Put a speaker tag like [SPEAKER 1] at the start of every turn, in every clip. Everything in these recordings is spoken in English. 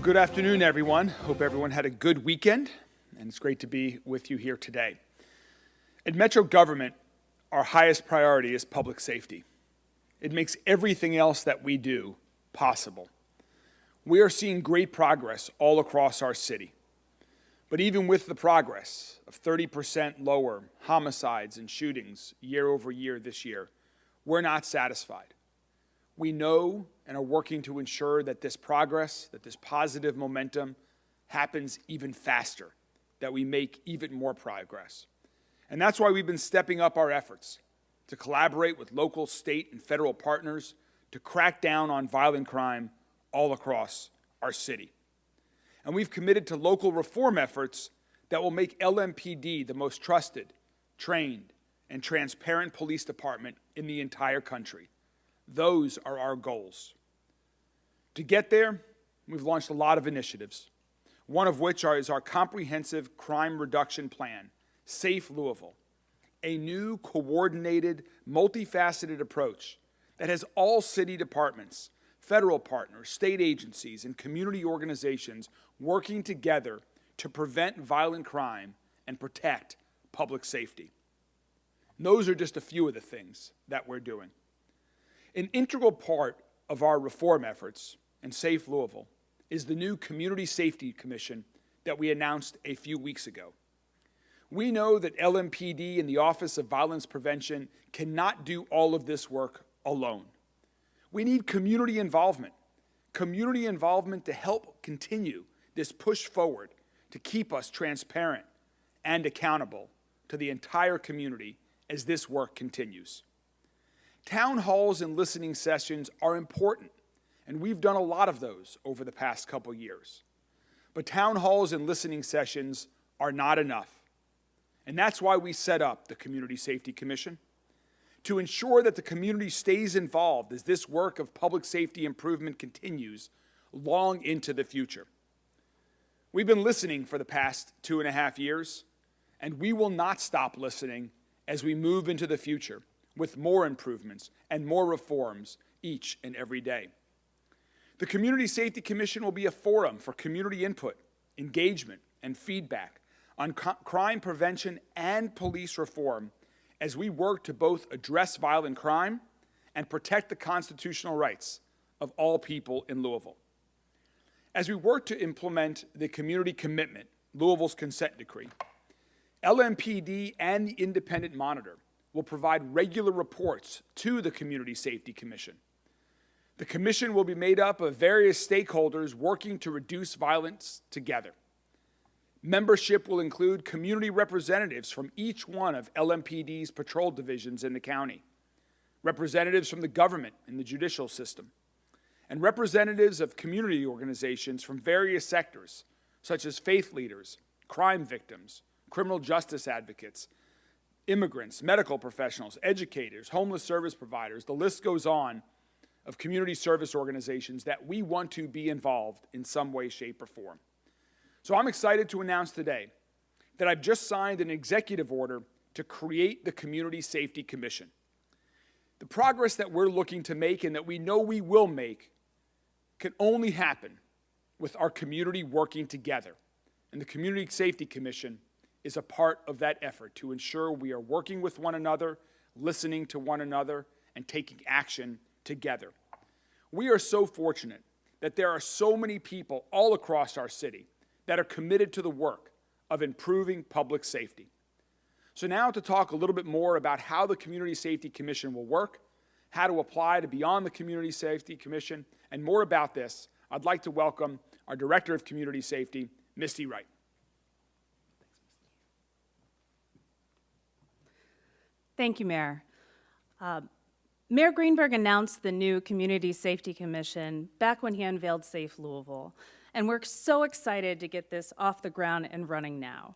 [SPEAKER 1] Good afternoon, everyone. Hope everyone had a good weekend, and it's great to be with you here today. At Metro government, our highest priority is public safety. It makes everything else that we do possible. We are seeing great progress all across our city. But even with the progress of 30% lower homicides and shootings year over year this year, we're not satisfied. We know and are working to ensure that this progress, that this positive momentum happens even faster, that we make even more progress. And that's why we've been stepping up our efforts to collaborate with local, state, and federal partners to crack down on violent crime all across our city. And we've committed to local reform efforts that will make LMPD the most trusted, trained, and transparent police department in the entire country. Those are our goals. To get there, we've launched a lot of initiatives, one of which is our comprehensive crime reduction plan, Safe Louisville, a new coordinated, multifaceted approach that has all city departments, federal partners, state agencies, and community organizations working together to prevent violent crime and protect public safety. And those are just a few of the things that we're doing. An integral part of our reform efforts in Safe Louisville is the new Community Safety Commission that we announced a few weeks ago. We know that LMPD and the Office of Violence Prevention cannot do all of this work alone. We need community involvement to help continue this push forward to keep us transparent and accountable to the entire community as this work continues. Town halls and listening sessions are important, and we've done a lot of those over the past couple years. But town halls and listening sessions are not enough. And that's why we set up the Community Safety Commission, to ensure that the community stays involved as this work of public safety improvement continues long into the future. We've been listening for the past 2.5 years, and we will not stop listening as we move into the future with more improvements and more reforms each and every day. The Community Safety Commission will be a forum for community input, engagement, and feedback on crime prevention and police reform as we work to both address violent crime and protect the constitutional rights of all people in Louisville. As we work to implement the community commitment, Louisville's consent decree, LMPD and the Independent Monitor will provide regular reports to the Community Safety Commission. The commission will be made up of various stakeholders working to reduce violence together. Membership will include community representatives from each one of LMPD's patrol divisions in the county, representatives from the government and the judicial system, and representatives of community organizations from various sectors, such as faith leaders, crime victims, criminal justice advocates, immigrants, medical professionals, educators, homeless service providers. The list goes on of community service organizations that we want to be involved in some way, shape, or form. So I'm excited to announce today that I've just signed an executive order to create the Community Safety Commission. The progress that we're looking to make and that we know we will make can only happen with our community working together. And the Community Safety Commission is a part of that effort to ensure we are working with one another, listening to one another, and taking action together. We are so fortunate that there are so many people all across our city that are committed to the work of improving public safety. So now to talk a little bit more about how the Community Safety Commission will work, how to apply to be on the Community Safety Commission, and more about this, I'd like to welcome our Director of Community Safety, Misty Wright.
[SPEAKER 2] Thank you, Mayor. Mayor Greenberg announced the new Community Safety Commission back when he unveiled Safe Louisville, and we're so excited to get this off the ground and running now.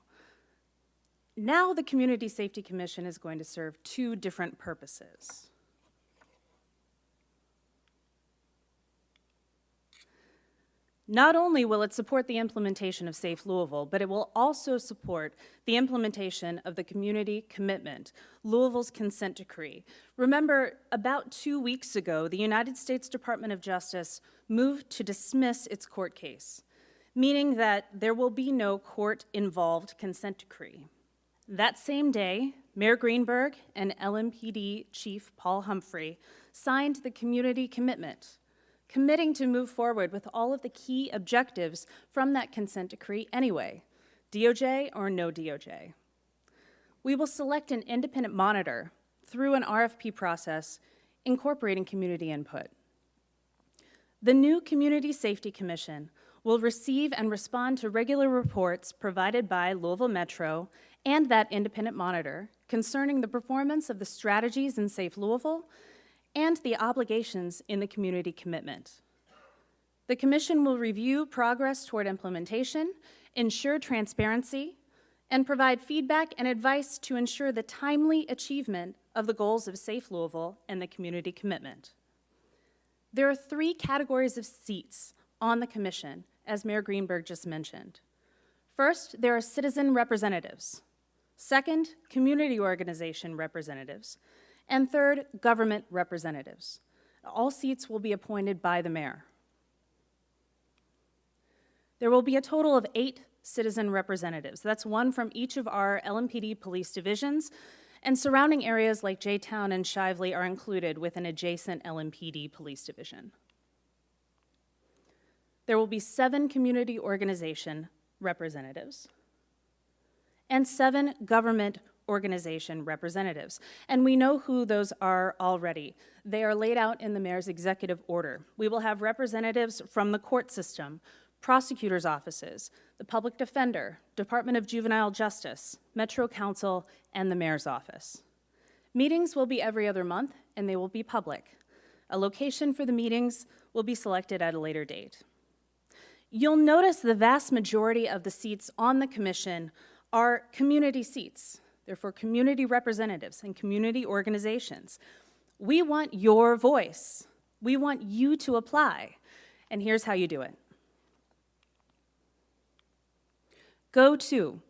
[SPEAKER 2] Now the Community Safety Commission is going to serve two different purposes. Not only will it support the implementation of Safe Louisville, but it will also support the implementation of the community commitment, Louisville's consent decree. Remember, about 2 weeks ago, the United States Department of Justice moved to dismiss its court case. meaning that there will be no court-involved consent decree. That same day, Mayor Greenberg and LMPD Chief Paul Humphrey signed the community commitment, committing to move forward with all of the key objectives from that consent decree anyway, DOJ or no DOJ. We will select an independent monitor through an RFP process incorporating community input. The new Community Safety Commission will receive and respond to regular reports provided by Louisville Metro and that independent monitor concerning the performance of the strategies in Safe Louisville and the obligations in the community commitment. The commission will review progress toward implementation, ensure transparency, and provide feedback and advice to ensure the timely achievement of the goals of Safe Louisville and the community commitment. There are 3 categories of seats on the commission, as Mayor Greenberg just mentioned. First, there are citizen representatives. Second, community organization representatives. And third, government representatives. All seats will be appointed by the mayor. There will be a total of 8 citizen representatives. That's 1 from each of our LMPD police divisions, and surrounding areas like J-Town and Shively are included with an adjacent LMPD police division. There will be 7 community organization representatives and 7 government organization representatives. And we know who those are already. They are laid out in the mayor's executive order. We will have representatives from the court system, prosecutors' offices, the public defender, Department of Juvenile Justice, Metro Council, and the mayor's office. Meetings will be every other month, and they will be public. A location for the meetings will be selected at a later date. You'll notice the vast majority of the seats on the commission are community seats. They're for community representatives and community organizations. We want your voice. We want you to apply. And here's how you do it. Go to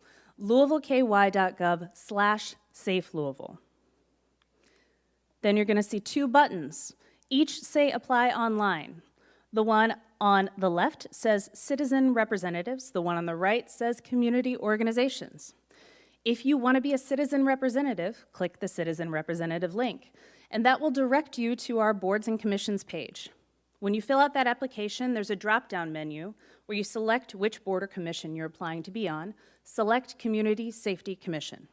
[SPEAKER 2] louisvilleky.gov/SafeLouisville. Then you're going to see 2 buttons. Each say Apply Online. The one on the left says Citizen Representatives. The one on the right says Community Organizations. If you want to be a citizen representative, click the Citizen Representative link, and that will direct you to our Boards and Commissions page. When you fill out that application, there's a drop-down menu where you select which board or commission you're applying to be on. Select Community Safety Commission.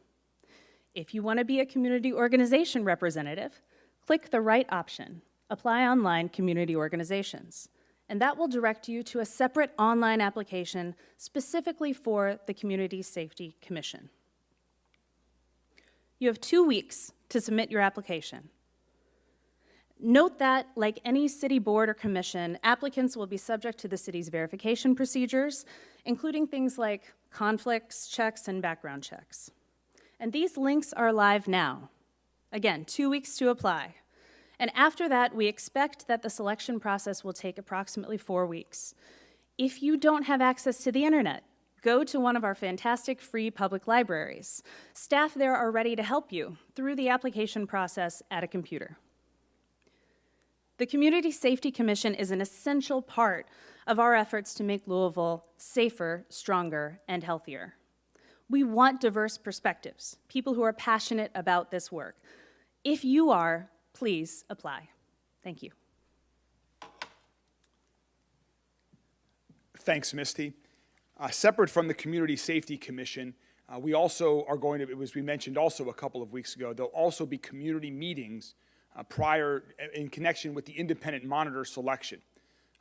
[SPEAKER 2] If you want to be a community organization representative, click the right option, Apply Online Community Organizations, and that will direct you to a separate online application specifically for the Community Safety Commission. You have 2 weeks to submit your application. Note that, like any city board or commission, applicants will be subject to the city's verification procedures, including things like conflicts checks and background checks. And these links are live now. Again, 2 weeks to apply. And after that, we expect that the selection process will take approximately 4 weeks. If you don't have access to the internet, go to one of our fantastic free public libraries. Staff there are ready to help you through the application process at a computer. The Community Safety Commission is an essential part of our efforts to make Louisville safer, stronger, and healthier. We want diverse perspectives, people who are passionate about this work. If you are, please apply. Thank you.
[SPEAKER 1] Thanks, Misty. Separate from the Community Safety Commission, we also are going to, as we mentioned also a couple of weeks ago, there'll also be community meetings in connection with the independent monitor selection.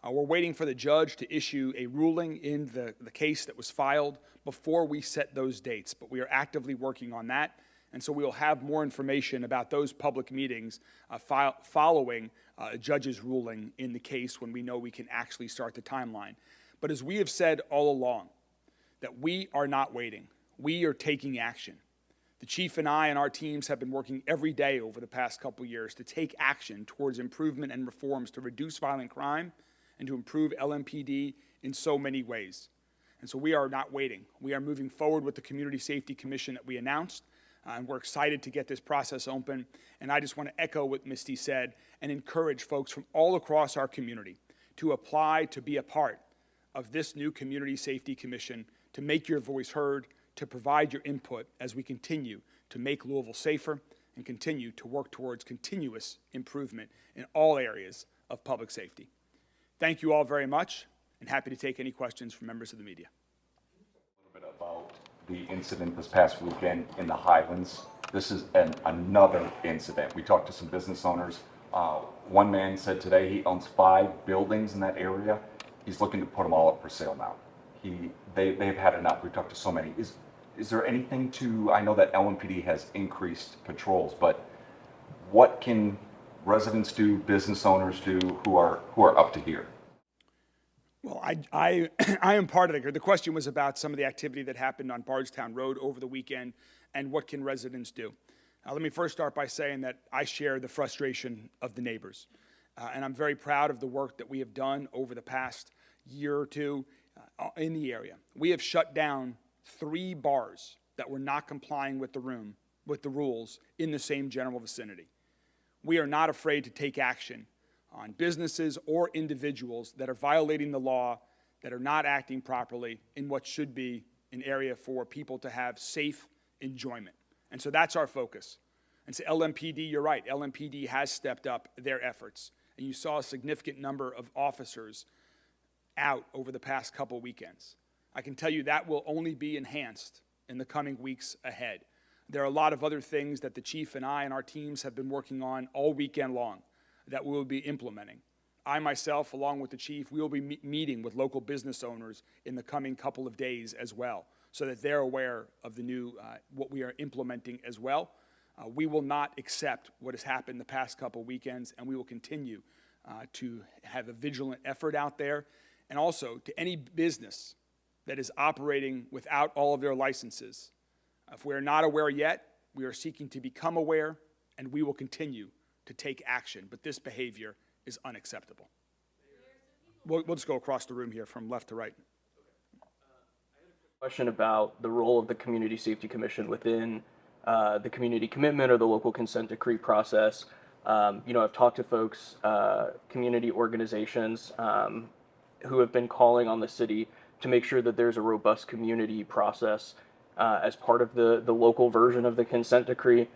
[SPEAKER 1] We're waiting for the judge to issue a ruling in the case that was filed before we set those dates, but we are actively working on that, and so we will have more information about those public meetings following a judge's ruling in the case when we know we can actually start the timeline. But as we have said all along, that we are not waiting. We are taking action. The chief and I and our teams have been working every day over the past couple years to take action towards improvement and reforms to reduce violent crime and to improve LMPD in so many ways. And so we are not waiting. We are moving forward with the Community Safety Commission that we announced, and we're excited to get this process open. And I just want to echo what Misty said and encourage folks from all across our community to apply to be a part of this new Community Safety Commission to make your voice heard, to provide your input as we continue to make Louisville safer and continue to work towards continuous improvement in all areas of public safety. Thank you all very much, and happy to take any questions from members of the media.
[SPEAKER 3] A little bit about the incident this past weekend in the Highlands. This is another incident. We talked to some business owners. One man said today he owns 5 buildings in that area. He's looking to put them all up for sale now. They've had enough. We've talked to so many. Is there anything to, I know that LMPD has increased patrols, but what can residents do, business owners do who are up to here?
[SPEAKER 1] Well, I am part of it. The question was about some of the activity that happened on Bardstown Road over the weekend and what can residents do. Let me first start by saying that I share the frustration of the neighbors. And I'm very proud of the work that we have done over the past year or two in the area. We have shut down 3 bars that were not complying with the rules in the same general vicinity. We are not afraid to take action on businesses or individuals that are violating the law, that are not acting properly in what should be an area for people to have safe enjoyment. And so that's our focus. And so LMPD, you're right, LMPD has stepped up their efforts. And you saw a significant number of officers out over the past couple weekends. I can tell you that will only be enhanced in the coming weeks ahead. There are a lot of other things that the chief and I and our teams have been working on all weekend long that we will be implementing. I myself, along with the chief, we will be meeting with local business owners in the coming couple of days as well, so that they're aware of the new, what we are implementing as well. We will not accept what has happened the past couple weekends, and we will continue to have a vigilant effort out there. And also to any business that is operating without all of their licenses. If we are not aware yet, we are seeking to become aware, and we will continue to take action. But this behavior is unacceptable. We'll just go across the room here from left to right.
[SPEAKER 4] Question about the role of the Community Safety Commission within the community commitment or the local consent decree process. I've talked to folks, community organizations who have been calling on the city to make sure that there's a robust community process as part of the local version of the consent decree.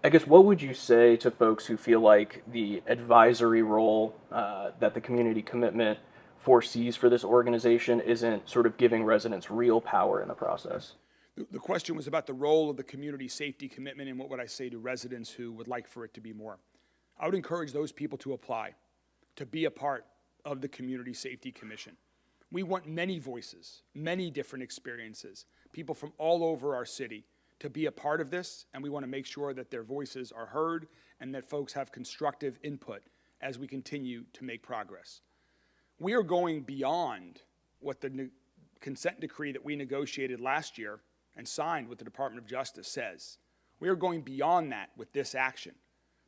[SPEAKER 4] I guess what would you say to folks who feel like the advisory role that the community commitment foresees for this organization isn't sort of giving residents real power in the process?
[SPEAKER 1] The question was about the role of the community safety commitment and what would I say to residents who would like for it to be more. I would encourage those people to apply, to be a part of the Community Safety Commission. We want many voices, many different experiences, people from all over our city to be a part of this, and we want to make sure that their voices are heard and that folks have constructive input as we continue to make progress. We are going beyond what the consent decree that we negotiated last year and signed with the Department of Justice says. We are going beyond that with this action.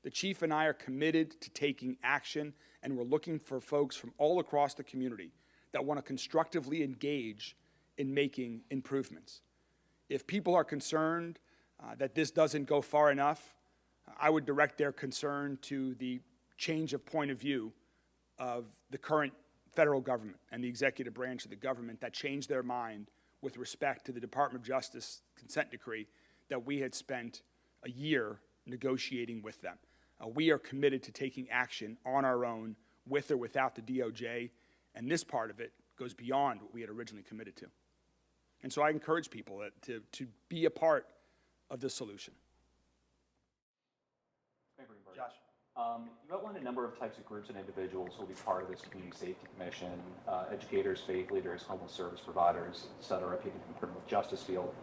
[SPEAKER 1] The chief and I are committed to taking action, and we're looking for folks from all across the community that want to constructively engage in making improvements. If people are concerned that this doesn't go far enough, I would direct their concern to the change of point of view of the current federal government and the executive branch of the government that changed their mind with respect to the Department of Justice consent decree that we had spent a year negotiating with them. We are committed to taking action on our own, with or without the DOJ, and this part of it goes beyond what we had originally committed to. And so I encourage people to be a of the solution.
[SPEAKER 5] Josh. You outlined a number of types of groups and individuals who will be part of this Community Safety Commission, educators, faith leaders, homeless service providers, et cetera, people from the criminal justice field.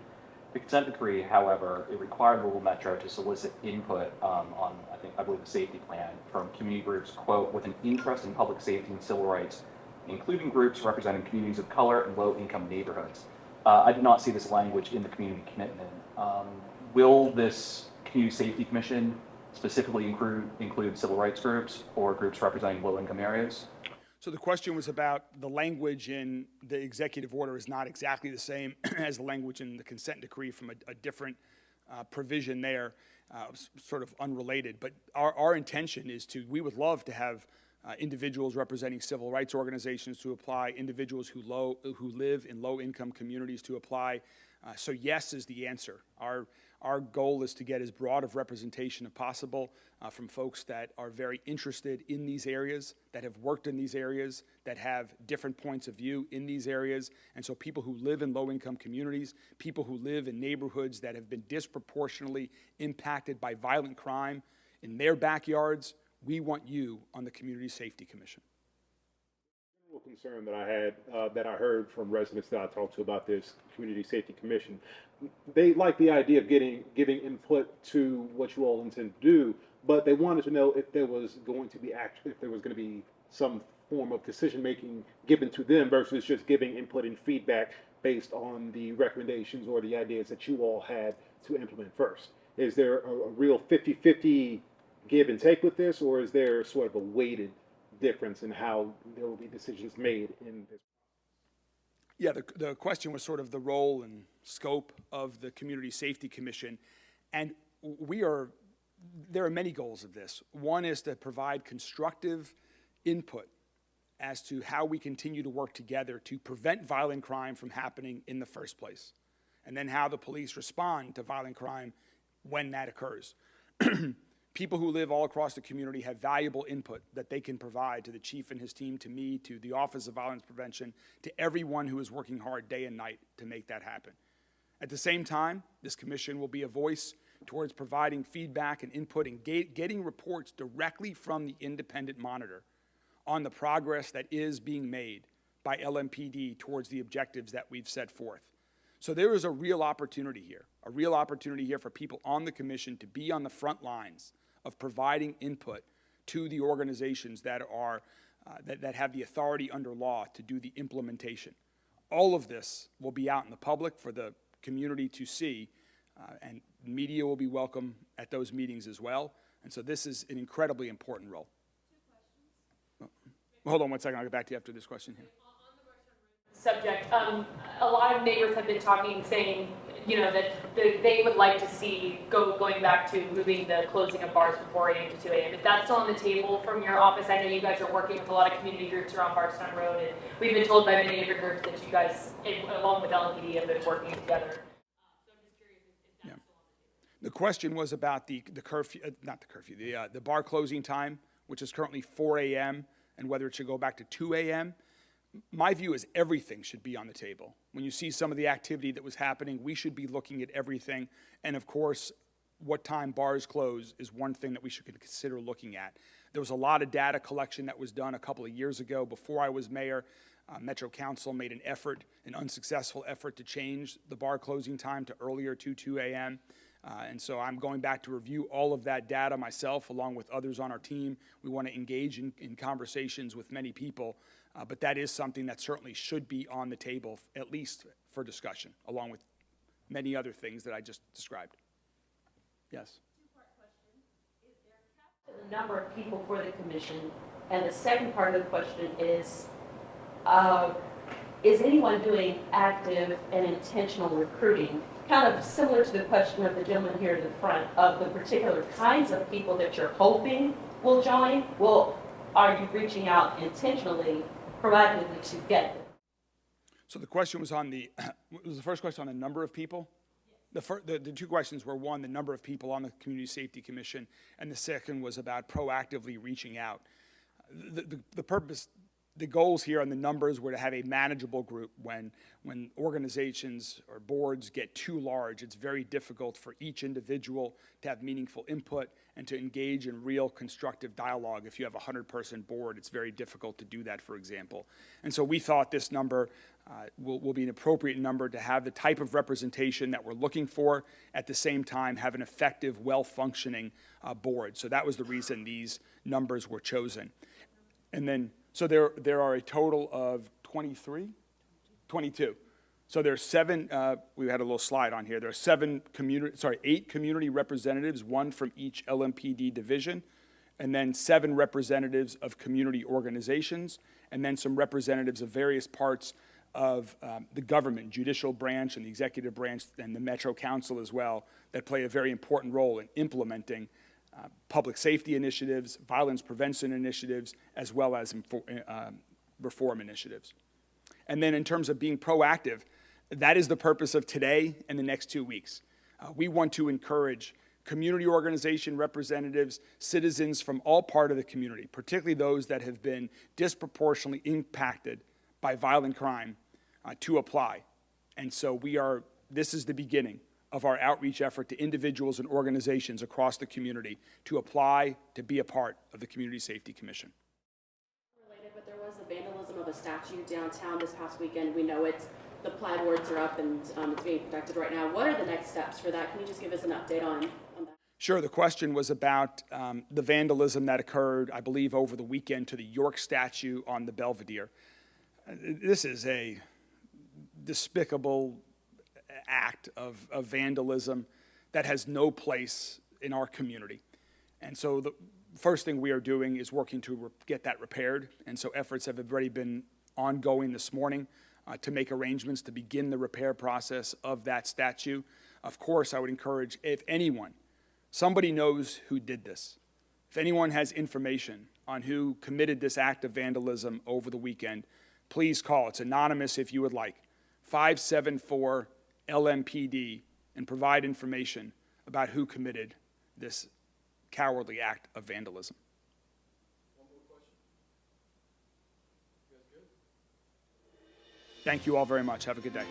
[SPEAKER 5] The consent decree, however, it required Louisville Metro to solicit input on, I believe, the safety plan from community groups, quote, with an interest in public safety and civil rights, including groups representing communities of color and low-income neighborhoods. I did not see this language in the community commitment. Will this Community Safety Commission specifically include civil rights groups or groups representing low-income areas?
[SPEAKER 1] So the question was about the language in the executive order is not exactly the same as the language in the consent decree from a different provision there, sort of unrelated. But our intention is we would love to have individuals representing civil rights organizations to apply, individuals who live in low-income communities to apply. So yes is the answer. Our goal is to get as broad of representation as possible from folks that are very interested in these areas, that have worked in these areas, that have different points of view in these areas. And so people who live in low-income communities, people who live in neighborhoods that have been disproportionately impacted by violent crime in their backyards, we want you on the Community Safety Commission.
[SPEAKER 6] Concern that I had, that I heard from residents that I talked to about this Community Safety Commission. They like the idea of giving input to what you all intend to do, but they wanted to know if there was going to be some form of decision making given to them versus just giving input and feedback based on the recommendations or the ideas that you all had to implement first. Is there a real 50-50 give and take with this, or is there sort of a weighted difference in how there will be decisions made in this?
[SPEAKER 1] Yeah, the question was sort of the role and scope of the Community Safety Commission. And there are many goals of this. One is to provide constructive input as to how we continue to work together to prevent violent crime from happening in the first place, and then how the police respond to violent crime when that occurs. People who live all across the community have valuable input that they can provide to the chief and his team, to me, to the Office of Violence Prevention, to everyone who is working hard day and night to make that happen. At the same time, this commission will be a voice towards providing feedback and input and getting reports directly from the independent monitor on the progress that is being made by LMPD towards the objectives that we've set forth. So there is a real opportunity here for people on the commission to be on the front lines of providing input to the organizations that have the authority under law to do the implementation. All of this will be out in the public for the community to see, and media will be welcome at those meetings as well. And so this is an incredibly important role. Well, hold on one second, I'll get back to you after this question here.
[SPEAKER 7] Subject, a lot of neighbors have been talking, saying, that they would like to see going back to moving the closing of bars from 4 a.m. to 2 a.m. Is that still on the table from your office? I know you guys are working with a lot of community groups around Bardstown Road, and we've been told by many of your groups that you guys, along with LMPD, have been working together. So I'm just curious if that's still on the table.
[SPEAKER 1] The question was about the curfew, the bar closing time, which is currently 4 a.m., and whether it should go back to 2 a.m. My view is everything should be on the table. When you see some of the activity that was happening, we should be looking at everything. And of course, what time bars close is one thing that we should consider looking at. There was a lot of data collection that was done a couple of years ago. Before I was mayor, Metro Council made an unsuccessful effort to change the bar closing time to earlier to 2 a.m. And so I'm going back to review all of that data myself, along with others on our team. We want to engage in conversations with many people, but that is something that certainly should be on the table, at least for discussion, along with many other things that I just described. Yes?
[SPEAKER 8] Two-part question. Is there a cap to the number of people for the commission? And the second part of the question is anyone doing active and intentional recruiting? Kind of similar to the question of the gentleman here in the front, of the particular kinds of people that you're hoping will join. Well, are you reaching out intentionally, proactively to get them?
[SPEAKER 1] So the question was was the first question on the number of people? Yes. The two questions were, one, the number of people on the Community Safety Commission, and the second was about proactively reaching out. The goals here and the numbers were to have a manageable group. When organizations or boards get too large, it's very difficult for each individual to have meaningful input and to engage in real constructive dialogue. If you have a 100-person board, it's very difficult to do that, for example. And so we thought this number will be an appropriate number to have the type of representation that we're looking for, at the same time have an effective, well-functioning board. So that was the reason these numbers were chosen. And then, so there are a total of 22. So there's 7, we had a little slide on here. There are 8 community representatives, 1 from each LMPD division, and then 7 representatives of community organizations, and then some representatives of various parts of the government, judicial branch and the executive branch, and the Metro Council as well, that play a very important role in implementing public safety initiatives, violence prevention initiatives, as well as reform initiatives. And then in terms of being proactive, that is the purpose of today and the next 2 weeks. We want to encourage community organization representatives, citizens from all part of the community, particularly those that have been disproportionately impacted by violent crime, to apply. And so this is the beginning of our outreach effort to individuals and organizations across the community to apply to be a part of the Community Safety Commission.
[SPEAKER 9] Related, but there was the vandalism of a statue downtown this past weekend. We know the plaid boards are up and it's being protected right now. What are the next steps for that? Can you just give us an update on that?
[SPEAKER 1] Sure. The question was about the vandalism that occurred, I believe, over the weekend to the York statue on the Belvedere. This is a despicable act of vandalism that has no place in our community. And so the first thing we are doing is working to get that repaired. And so efforts have already been ongoing this morning to make arrangements to begin the repair process of that statue. Of course, I would encourage, if anyone, somebody knows who did this, if anyone has information on who committed this act of vandalism over the weekend, please call. It's anonymous if you would like. 574 LMPD and provide information about who committed this cowardly act of vandalism.
[SPEAKER 10] One more question. You guys good?
[SPEAKER 1] Thank you all very much. Have a good day.